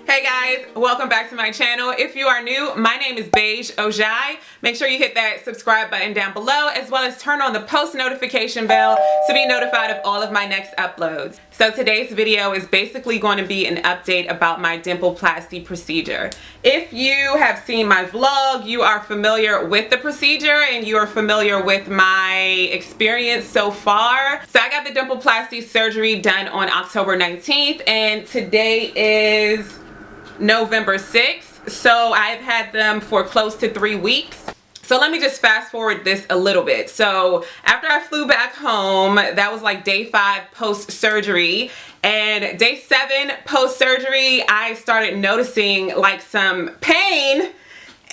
Hey guys, welcome back to my channel. If you are new, my name is Beige, Ojai. Make sure you hit that subscribe button down below, as well as turn on the post notification bell to be notified of all of my next uploads. So today's video is basically going to be an update about my Dimpleplasty procedure. If you have seen my vlog, you are familiar with the procedure and you are familiar with my experience so far. So I got the Dimpleplasty surgery done on October 19th and today is November 6th, so I've had them for close to 3 weeks. So let me just fast forward this a little bit. So after I flew back home, that was like day 5 post-surgery, and day 7 post-surgery I started noticing like some pain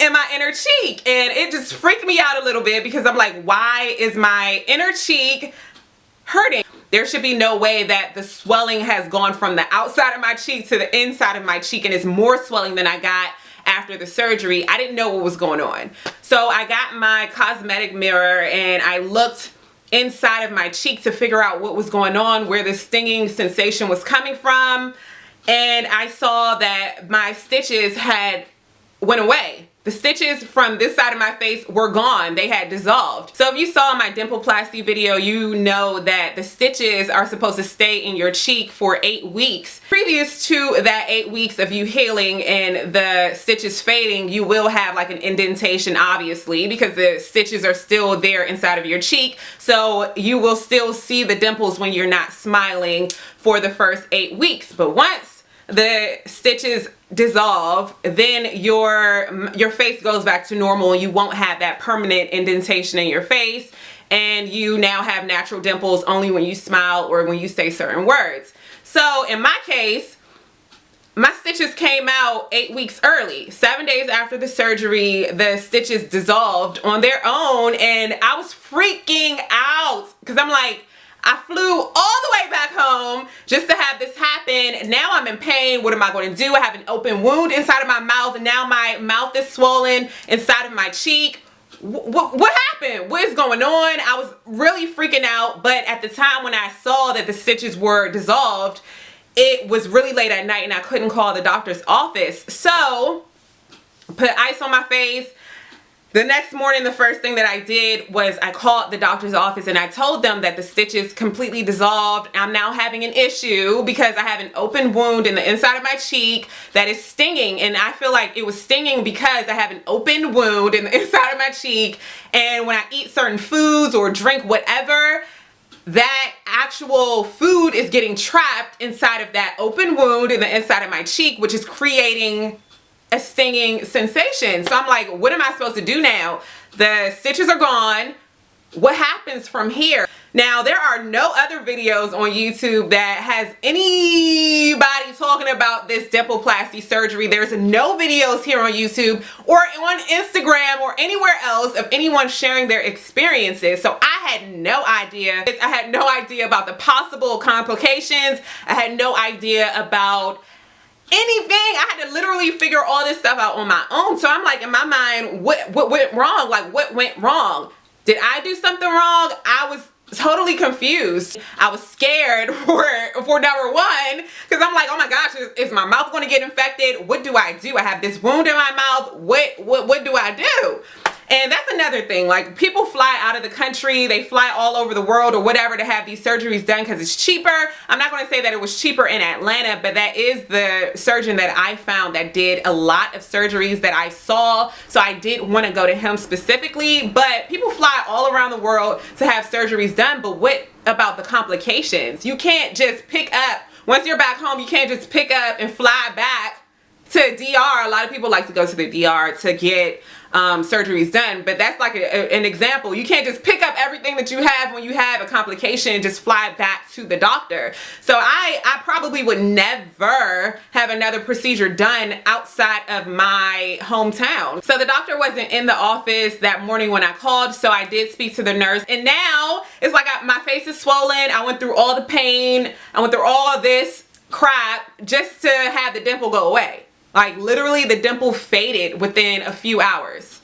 in my inner cheek, and it just freaked me out a little bit because I'm like, why is my inner cheek hurting? There should be no way that the swelling has gone from the outside of my cheek to the inside of my cheek and it's more swelling than I got after the surgery. I didn't know what was going on. So I got my Cosmetic mirror and I looked inside of my cheek to figure out what was going on, where the stinging sensation was coming from, and I saw that my stitches had went away. The stitches from this side of my face were gone. They had dissolved. So if you saw my Dimpleplasty video, you know that the stitches are supposed to stay in your cheek for 8 weeks. Previous to that 8 weeks of you healing and the stitches fading, you will have like an indentation, obviously, because the stitches are still there inside of your cheek. So you will still see the dimples when you're not smiling for the first 8 weeks. But once the stitches dissolve, then your face goes back to normal and you won't have that permanent indentation in your face, and you now have natural dimples only when you smile or when you say certain words. So in my case, my stitches came out 8 weeks early. 7 days after the surgery, the stitches dissolved on their own, and I was freaking out because I'm like, I flew all the way back home just to have this happen. Now I'm in pain. What am I going to do? I have an open wound inside of my mouth, and now my mouth is swollen inside of my cheek. What happened? What is going on? I was really freaking out, but at the time when I saw that the stitches were dissolved, it was really late at night and I couldn't call the doctor's office. So put ice on my face. The next morning, the first thing that I did was I called the doctor's office and I told them that the stitches completely dissolved. I'm now having an issue because I have an open wound in the inside of my cheek that is stinging, and I feel like it was stinging because I have an open wound in the inside of my cheek, and when I eat certain foods or drink whatever, that actual food is getting trapped inside of that open wound in the inside of my cheek, which is creating a stinging sensation. So I'm like, what am I supposed to do now? The stitches are gone. What happens from here? Now, there are no other videos on YouTube that has anybody talking about this Dimpleplasty surgery. There's no videos here on YouTube or on Instagram or anywhere else of anyone sharing their experiences. So I had no idea. I had no idea about the possible complications. I had no idea about anything. I had to literally figure all this stuff out on my own. So I'm like, in my mind, what went wrong? Like, what went wrong? Did I do something wrong? I was totally confused. I was scared for number one, because I'm like, oh my gosh, is my mouth going to get infected? What do I do? I have this wound in my mouth. What do I do? And that's another thing. Like, people fly out of the country, they fly all over the world or whatever to have these surgeries done because it's cheaper. I'm not going to say that it was cheaper in Atlanta, but that is the surgeon that I found that did a lot of surgeries that I saw. So I did want to go to him specifically, but people fly all around the world to have surgeries done. But what about the complications? You can't just pick up, once you're back home, you can't just pick up and fly back to DR. A lot of people like to go to the DR to get surgeries done, but that's like an example. You can't just pick up everything that you have when you have a complication and just fly back to the doctor. So I probably would never have another procedure done outside of my hometown. So the doctor wasn't in the office that morning when I called, so I did speak to the nurse, and now it's like my face is swollen. I went through all the pain. I went through all of this crap just to have the dimple go away. Like, literally the dimple faded within a few hours.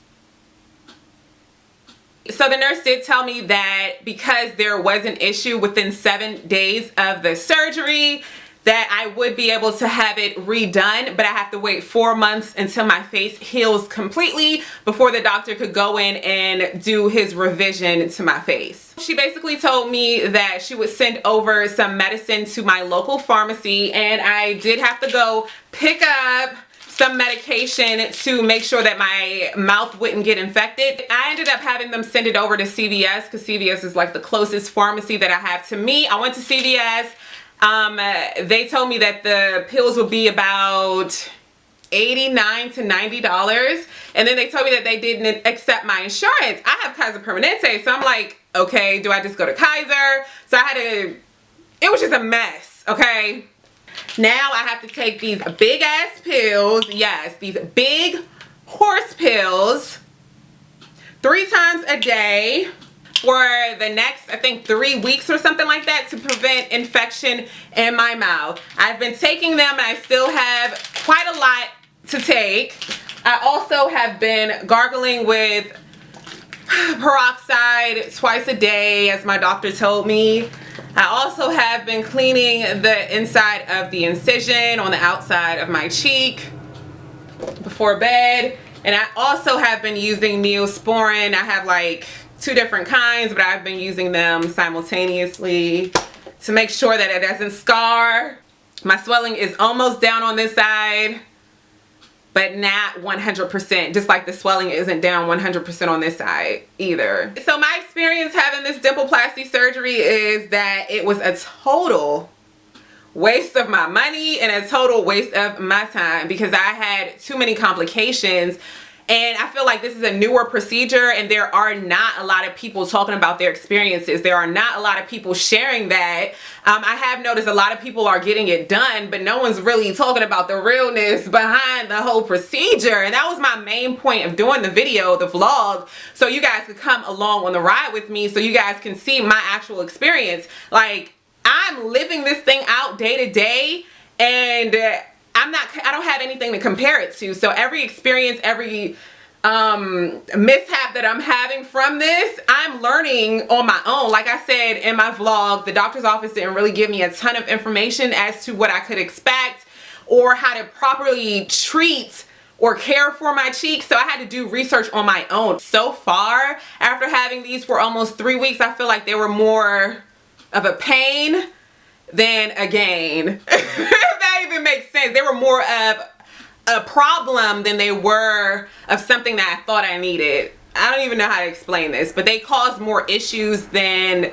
So the nurse did tell me that because there was an issue within 7 days of the surgery, that I would be able to have it redone, but I have to wait 4 months until my face heals completely before the doctor could go in and do his revision to my face. She basically told me that she would send over some medicine to my local pharmacy, and I did have to go pick up some medication to make sure that my mouth wouldn't get infected. I ended up having them send it over to CVS because CVS is like the closest pharmacy that I have to me. I went to CVS. They told me that the pills would be about $89 to $90, and then they told me that they didn't accept my insurance. I have Kaiser Permanente, so I'm like, okay, do I just go to Kaiser? So I had to, it was just a mess, okay? Now I have to take these big ass pills, yes, these big horse pills 3 times a day for the next, I think, 3 weeks or something like that to prevent infection in my mouth. I've been taking them and I still have quite a lot to take. I also have been gargling with peroxide twice a day, as my doctor told me. I also have been cleaning the inside of the incision on the outside of my cheek before bed. And I also have been using Neosporin. I have like 2 different kinds, but I've been using them simultaneously to make sure that it doesn't scar. My swelling is almost down on this side, but not 100%, just like the swelling isn't down 100% on this side either. So my experience having this Dimpleplasty surgery is that it was a total waste of my money and a total waste of my time because I had too many complications. And I feel like this is a newer procedure and there are not a lot of people talking about their experiences. There are not a lot of people sharing that. I have noticed a lot of people are getting it done, but no one's really talking about the realness behind the whole procedure. And that was my main point of doing the video, the vlog, so you guys could come along on the ride with me so you guys can see my actual experience. Like, I'm living this thing out day to day, and I don't have anything to compare it to. So every experience, every mishap that I'm having from this, I'm learning on my own. Like I said in my vlog, the doctor's office didn't really give me a ton of information as to what I could expect or how to properly treat or care for my cheeks. So I had to do research on my own. So far, after having these for almost 3 weeks, I feel like they were more of a pain than a gain. If that even makes sense. They were more of a problem than they were of something that I thought I needed. I don't even know how to explain this, but they caused more issues than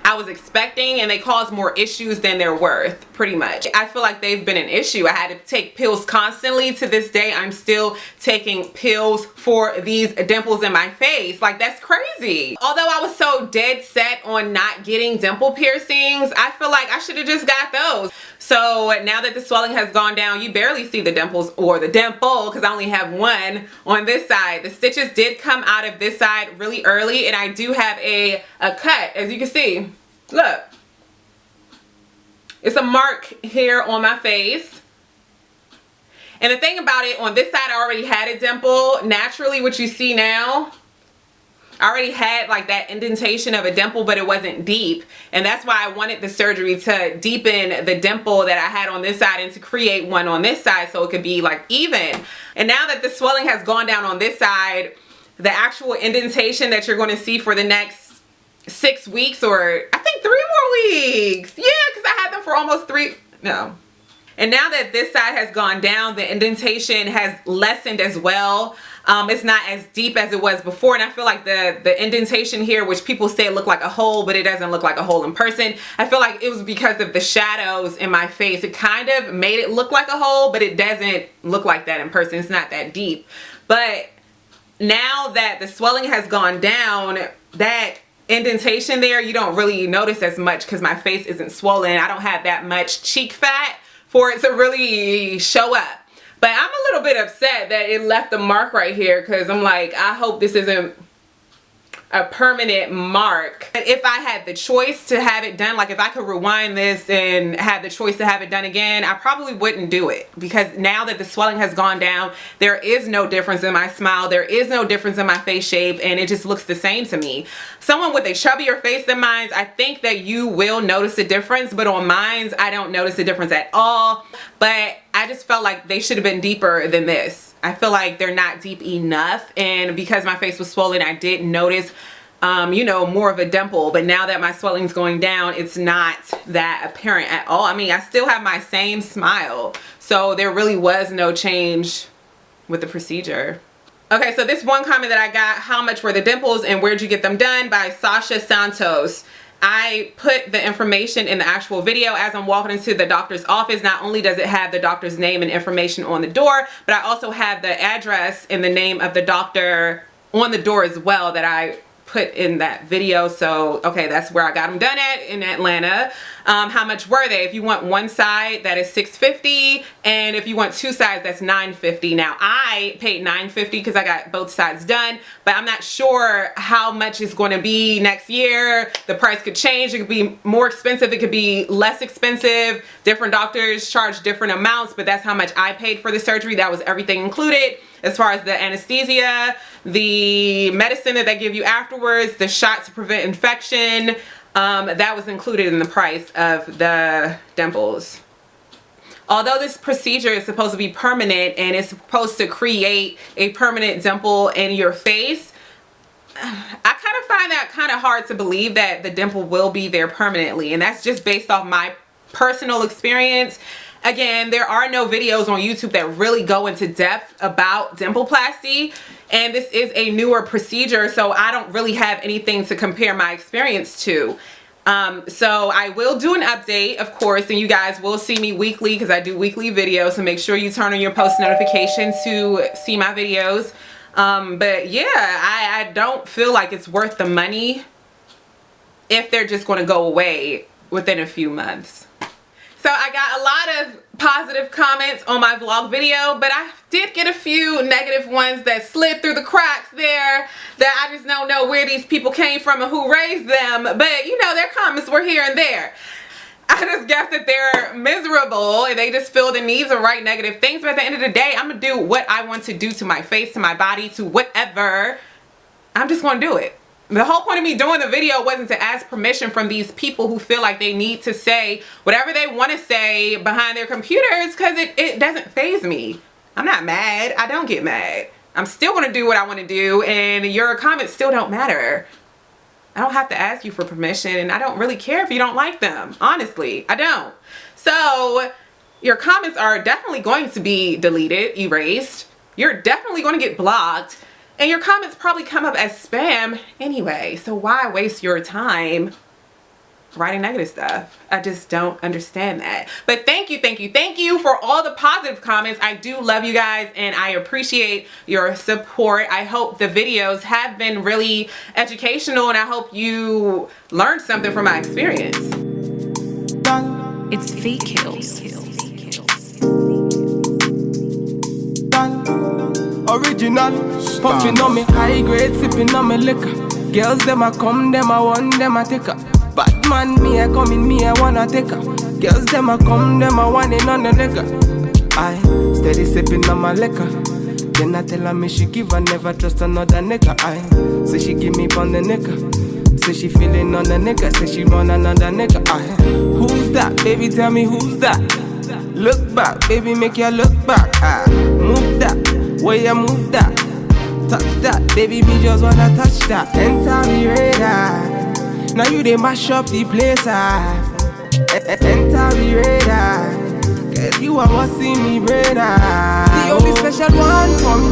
I was expecting, and they caused more issues than they're worth, pretty much. I feel like they've been an issue. I had to take pills constantly. To this day, I'm still taking pills for these dimples in my face. Like, that's crazy. Although I was so dead set on not getting dimple piercings, I feel like I should have just got those. So now that the swelling has gone down, you barely see the dimples or the dimple because I only have one on this side. The stitches did come out of this side really early, and I do have a cut, as you can see. Look, it's a mark here on my face. And the thing about it, on this side I already had a dimple. Naturally, what you see now, I already had like that indentation of a dimple, but it wasn't deep. And that's why I wanted the surgery to deepen the dimple that I had on this side and to create one on this side so it could be like even. And now that the swelling has gone down on this side, the actual indentation that you're going to see for the next 6 weeks, or I think 3 more weeks. Yeah, because I had them for almost 3, no. And now that this side has gone down, the indentation has lessened as well. It's not as deep as it was before, and I feel like the indentation here, which people say look like a hole, but it doesn't look like a hole in person. I feel like it was because of the shadows in my face. It kind of made it look like a hole, but it doesn't look like that in person. It's not that deep. But now that the swelling has gone down, that indentation there, you don't really notice as much because my face isn't swollen. I don't have that much cheek fat for it to really show up. But I'm a little bit upset that it left a mark right here because I'm like, I hope this isn't a permanent mark. If I had the choice to have it done, like if I could rewind this and have the choice to have it done again, I probably wouldn't do it, because now that the swelling has gone down, there is no difference in my smile, there is no difference in my face shape, and it just looks the same to me. Someone with a chubbier face than mine, I think that you will notice a difference, but on mine, I don't notice a difference at all. But I just felt like they should have been deeper than this. I feel like they're not deep enough, and because my face was swollen, I did notice you know, more of a dimple. But now that my swelling's going down, it's not that apparent at all. I mean, I still have my same smile, so there really was no change with the procedure. Okay, so this one comment that I got, how much were the dimples and where'd you get them done, by Sasha Santos. I put the information in the actual video as I'm walking into the doctor's office. Not only does it have the doctor's name and information on the door, but I also have the address and the name of the doctor on the door as well that I put in that video. So okay, that's where I got them done at in Atlanta. How much were they? If you want one side, that is $650, and if you want two sides, that's $950. Now I paid $950 because I got both sides done, but I'm not sure how much it's going to be next year. The price could change. It could be more expensive, it could be less expensive. Different doctors charge different amounts, but that's how much I paid for the surgery. That was everything included, as far as the anesthesia, the medicine that they give you afterwards, the shot to prevent infection. That was included in the price of the dimples. Although this procedure is supposed to be permanent and it's supposed to create a permanent dimple in your face, I kind of find that kind of hard to believe that the dimple will be there permanently, and that's just based off my personal experience. Again, there are no videos on YouTube that really go into depth about Dimpleplasty, and this is a newer procedure, so I don't really have anything to compare my experience to. So I will do an update, of course, and you guys will see me weekly because I do weekly videos, so make sure you turn on your post notifications to see my videos. But yeah, I don't feel like it's worth the money if they're just going to go away within a few months. So I got a lot of positive comments on my vlog video, but I did get a few negative ones that slid through the cracks there that I just don't know where these people came from and who raised them. But you know, their comments were here and there. I just guess that they're miserable and they just feel the need to write negative things. But at the end of the day, I'm going to do what I want to do to my face, to my body, to whatever. I'm just going to do it. The whole point of me doing the video wasn't to ask permission from these people who feel like they need to say whatever they want to say behind their computers, because it doesn't faze me. I'm not mad. I don't get mad. I'm still going to do what I want to do, and your comments still don't matter. I don't have to ask you for permission, and I don't really care if you don't like them. Honestly, I don't. So your comments are definitely going to be deleted, erased. You're definitely going to get blocked. And your comments probably come up as spam anyway, so why waste your time writing negative stuff? I just don't understand that. But thank you for all the positive comments. I do love you guys and I appreciate your support. I hope the videos have been really educational and I hope you learned something from my experience. It's Vkillz. Original, puffing on me high grade, sipping on me liquor. Girls them a come, them a want, them a take her. Bad man, me a come in, me a wanna take her. Girls them a come, them a want it on the nigga. I steady sipping on my liquor. Then I tell her me she give her, never trust another nigga. I say she give me on the nigga. Say she feeling on the nigga, say she want another nigga. I who's that? Baby, tell me who's that? Look back, baby, make you look back. I move that. Where you move that, touch that, baby, me just wanna touch that. Enter me radar, now you they mash up the place. Enter me radar, cause you are what's in me brain. The only special one for me.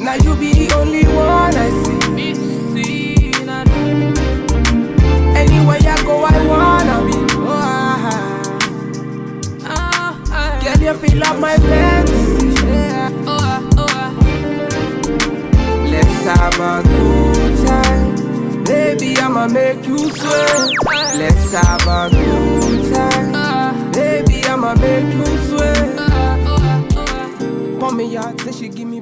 Now you be the only one I see. Anywhere you go, I wanna be. Girl, you feel like my fantasy. Let's have a good time. Baby, I'ma make you sweat. Let's have a good time. Baby, I'ma make you sweat. For me, I say she give me